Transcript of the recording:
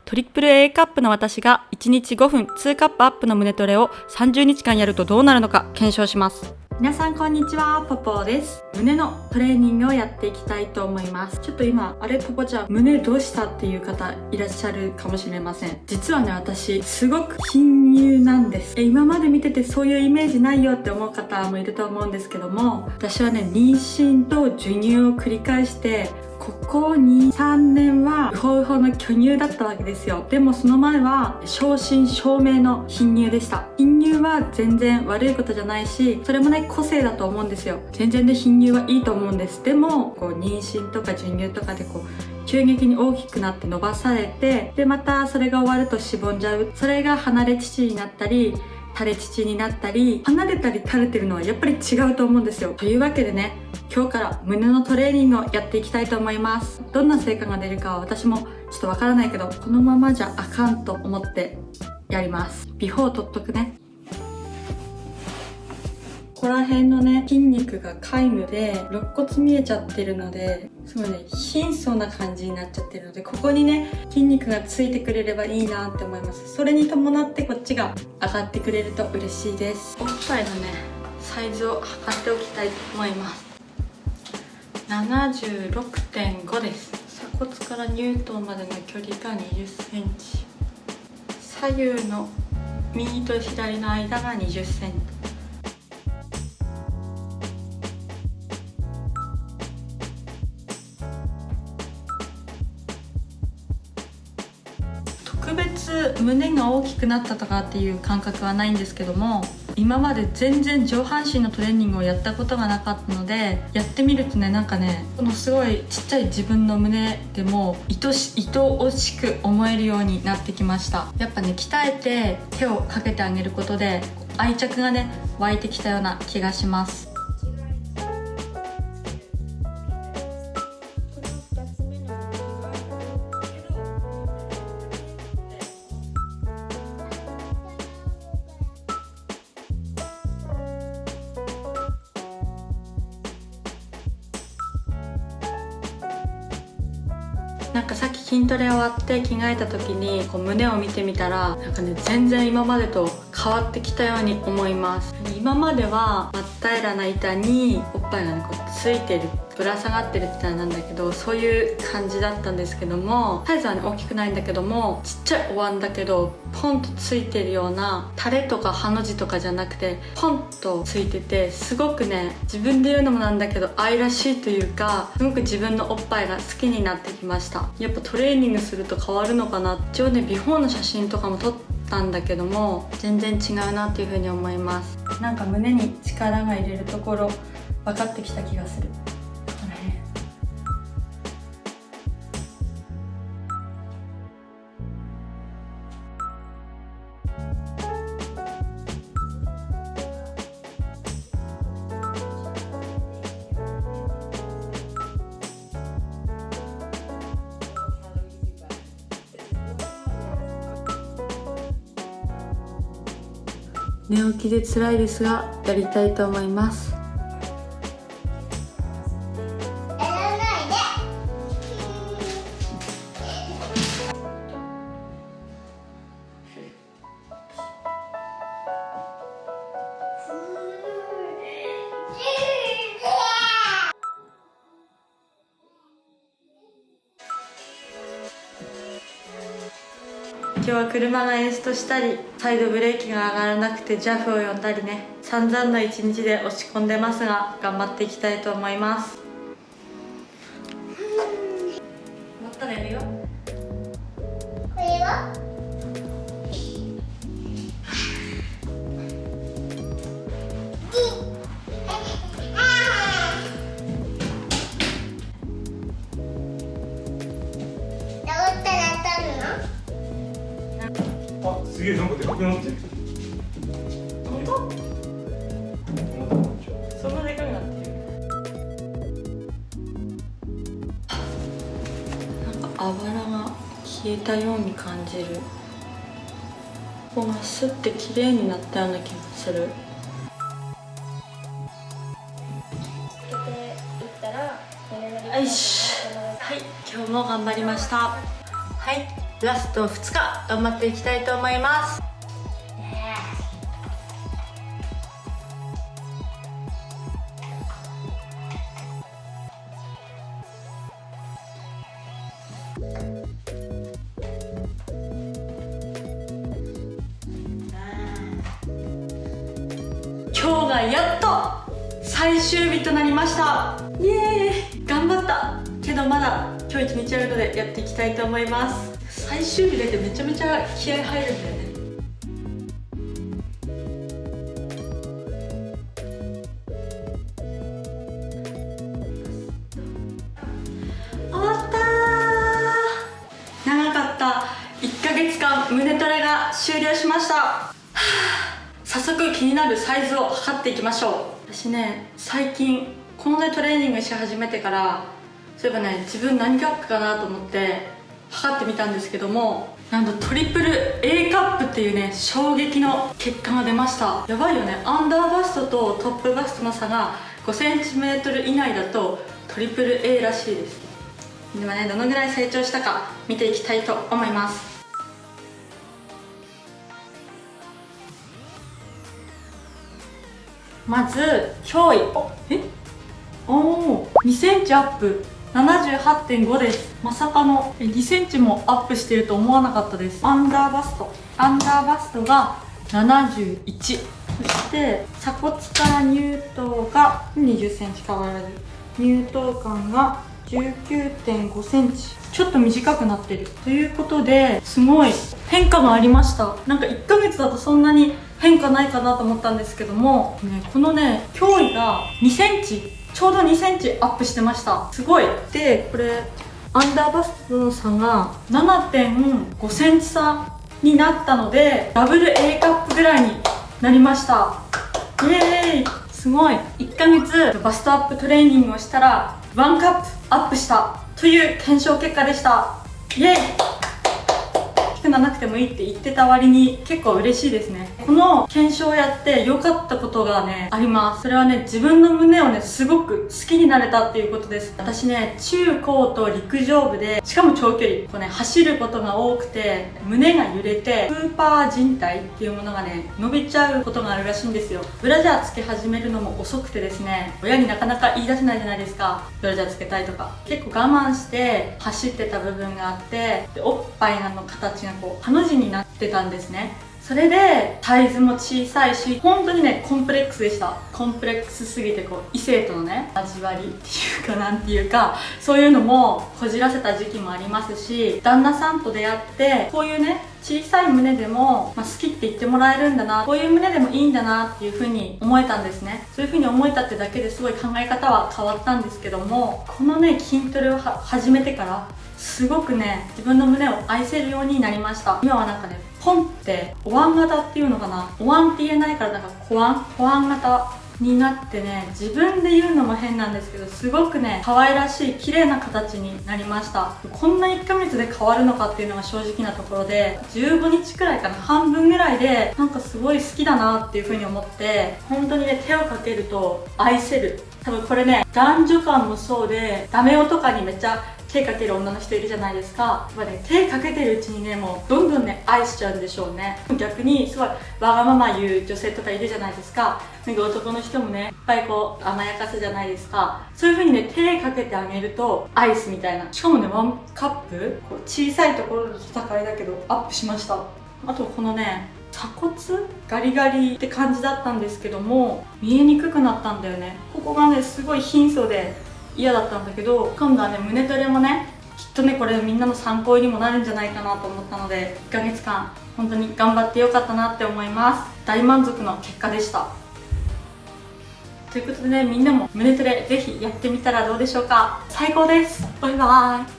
トリプル A カップの私が1日5分2カップアップの胸トレを30日間やるとどうなるのか検証します。皆さんこんにちは、ポポです。胸のトレーニングをやっていきたいと思います。ちょっと今、あれポポちゃん、胸どうしたっていう方いらっしゃるかもしれません。実はね、私、すごく貧乳なんです。今まで見ててそういうイメージないよって思う方もいると思うんですけども、私はね、妊娠と授乳を繰り返して、ここ2、3年はウホウホの巨乳だったわけですよ。でもその前は正真正銘の貧乳でした。貧乳は全然悪いことじゃないし、それもね個性だと思うんですよ。全然で貧乳はいいと思うんです。でもこう妊娠とか授乳とかでこう急激に大きくなって伸ばされて、でまたそれが終わるとしぼんじゃう。それが離れ乳になったり垂れ乳になったり、離れたり垂れてるのはやっぱり違うと思うんですよ。というわけでね、今日から胸のトレーニングをやっていきたいと思います。どんな成果が出るかは私もちょっとわからないけど、このままじゃあかんと思ってやります。ビフォー取っとくね。ここら辺のね、筋肉が皆無で肋骨見えちゃってるので、すごいね、貧相な感じになっちゃってるので、ここにね、筋肉がついてくれればいいなって思います。それに伴ってこっちが上がってくれると嬉しいです。おっぱいのね、サイズを測っておきたいと思います。76.5 です。鎖骨から乳頭までの距離が20センチ。左右の右と左の間が20センチ。特別胸が大きくなったとかっていう感覚はないんですけども、今まで全然上半身のトレーニングをやったことがなかったので、やってみるとね、なんかね、このすごいちっちゃい自分の胸でも愛おしく思えるようになってきました。やっぱね、鍛えて手をかけてあげることで愛着がね湧いてきたような気がします。なんかさっき筋トレ終わって着替えた時にこう胸を見てみたら、なんかね、全然今までと変わってきたように思います。今までは真っ平らな板におっぱいがねこうついてる、ぶら下がってるみたいなんだけど、そういう感じだったんですけども、サイズはね大きくないんだけども、ちっちゃいお椀だけどポンとついてるような、タレとかハの字とかじゃなくてポンとついてて、すごくね、自分で言うのもなんだけど愛らしいというか、すごく自分のおっぱいが好きになってきました。やっぱトレーニングすると変わるのかな。一応ね、ビフォーの写真とかも撮ったんだけども、全然違うなっていう風に思います。なんか胸に力が入れるところ分かってきた気がする。寝起きで辛いですがやりたいと思います。今日は車がエンストしたり、サイドブレーキが上がらなくて JAF を呼んだりね、散々な一日で落ち込んでますが、頑張っていきたいと思います。乗ったらやるよ。これはあ、すげえ、なんかでかくなってる。本当？そんなでかくなってる？なんかあばらが消えたように感じる。ここがスッて綺麗になったような気がする。よし、はい、今日も頑張りました。はい。ラスト2日頑張っていきたいと思います。今日がやっと最終日となりました。イエーイ、頑張ったけどまだ今日一日あるのでやっていきたいと思います。最終日だけめちゃめちゃ気合入るんだよね。終わったー。長かった1ヶ月間胸トレが終了しました。はあ、早速気になるサイズを測っていきましょう。私ね、最近このねトレーニングし始めてから、そういえばね、自分何カップかなと思って測ってみたんですけども、なんとトリプル A カップっていうね衝撃の結果が出ました。やばいよね。アンダーバストとトップバストの差が 5cm 以内だとトリプル A らしいです。ではね、どのぐらい成長したか見ていきたいと思います。まず胸囲、2センチアップ、78.5 です。まさかの2センチもアップしてると思わなかったです。アンダーバストが71、そして鎖骨から乳頭が20センチ変わらず、乳頭間が 19.5 センチ、ちょっと短くなってるということで、すごい変化がありました。なんか1ヶ月だとそんなに変化ないかなと思ったんですけども、このね胸囲が2センチ、ちょうど2センチアップしてました。すごい。で、これアンダーバストの差が 7.5 センチ差になったので、ダブル A カップぐらいになりました。イエーイ、すごい。1ヶ月バストアップトレーニングをしたら1カップアップしたという検証結果でした。イエーイ。低くなくてもいいって言ってた割に結構嬉しいですね。この検証をやって良かったことがねあります。それはね、自分の胸をねすごく好きになれたっていうことです。私ね、中高と陸上部で、しかも長距離こうね走ることが多くて、胸が揺れてスーパー靭帯っていうものがね伸びちゃうことがあるらしいんですよ。ブラジャーつけ始めるのも遅くてですね、親になかなか言い出せないじゃないですか、ブラジャーつけたいとか。結構我慢して走ってた部分があって、でおっぱいの形がこうハの字になってたんですね。それでサイズも小さいし、本当にねコンプレックスでした。コンプレックスすぎて、こう異性とのね交わりっていうか、なんていうか、そういうのもこじらせた時期もありますし、旦那さんと出会ってこういうね小さい胸でも、好きって言ってもらえるんだな、こういう胸でもいいんだなっていう風に思えたんですね。そういう風に思えたってだけですごい考え方は変わったんですけども、このね筋トレを始めてからすごくね自分の胸を愛せるようになりました。今はなんかね、ポンってお椀型っていうのかな、お椀って言えないからなんか小椀型になってね、自分で言うのも変なんですけど、すごくね可愛らしい綺麗な形になりました。こんな1ヶ月で変わるのかっていうのが正直なところで、15日くらいかな、半分ぐらいでなんかすごい好きだなっていう風に思って、本当にね手をかけると愛せる。多分これね、男女間もそうで、ダメ男とかにめっちゃ手かける女の人いるじゃないですか。やっぱね、手かけてるうちにね、もうどんどんね愛しちゃうんでしょうね。逆にすごいわがまま言う女性とかいるじゃないですか。なんか男の人もねいっぱいこう甘やかすじゃないですか。そういう風にね手かけてあげるとアイスみたいな、しかもね1カップ、こう小さいところの戦いだけどアップしました。あとこのね鎖骨ガリガリって感じだったんですけども、見えにくくなったんだよね。ここがねすごい貧相で嫌だったんだけど、今度はね胸トレもねきっとねこれみんなの参考にもなるんじゃないかなと思ったので、1ヶ月間本当に頑張ってよかったなって思います。大満足の結果でした。ということでね、みんなも胸トレぜひやってみたらどうでしょうか。最高です。バイバーイ。